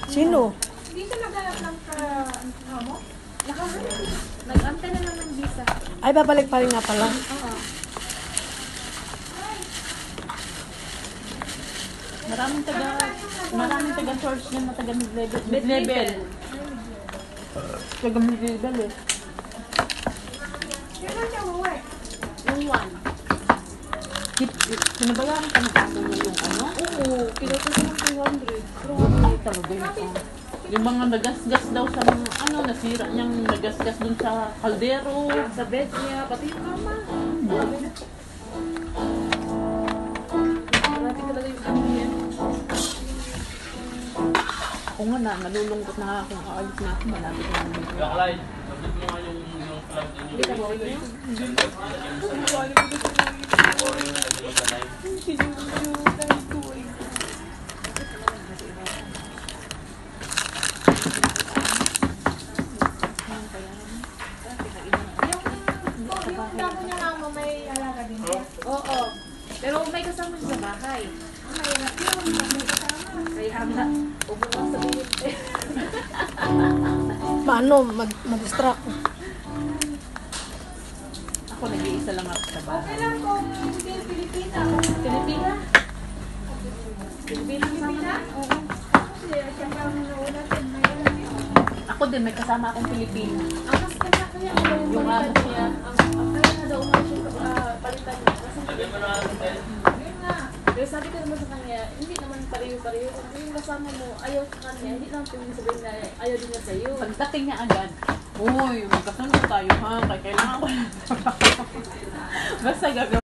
Sino? Hindi siya naghanap ng mo? Nag-antay na lang ng visa. Ay, babalik pa rin nga pala. Oo. Maraming taga-source niya na taga-mid-level. Mid-level. Taga-mid-level eh. Kailan siya umuwi? Yung one. Sinabayaran ka na mo yung ano? Oo, kinuha ko ng 200. Ay, talaga yun. Yung mga nagasgas daw sa ano, nasira niyang nagasgas dun sa kaldero. Sa bed niya, pati yung kama. Marami talaga yung ano niya. Ako nga na, nalulungkot na akong aalis na ako. Malapit na naman. Hindi ka ba niya? Yung damo niya nga mo, may alaga din siya. Oo. Pero may kasama siya sa bahay. Mahirap yun, may kasama. Kaya nga, huwag mo lang sabihin. Maano, mag-distract. Ako nag-iisa lang ako sa bahay. Okay lang kung hindi Pilipina. Pilipina? Pilipina kasama Pilipina? na? Oo. Kasi siya parang nauna din, mahirap yun. Ako din, may kasama akong Pilipina. Ang mas kanya Yung palitan amo niya. Ang kaya na daw umalis yung palitan niya. Kasi Yun nga. pero sabi ko naman sa kanya, hindi naman pareho-pareho. Kung yung kasama mo, ayaw sa kanya, hindi naman pwede sabihin na ayaw din niya sa'yo. Pagdating niya agad, uy, magkasunod tayo ha, kaya kailangan ko lang. Basta gagawin.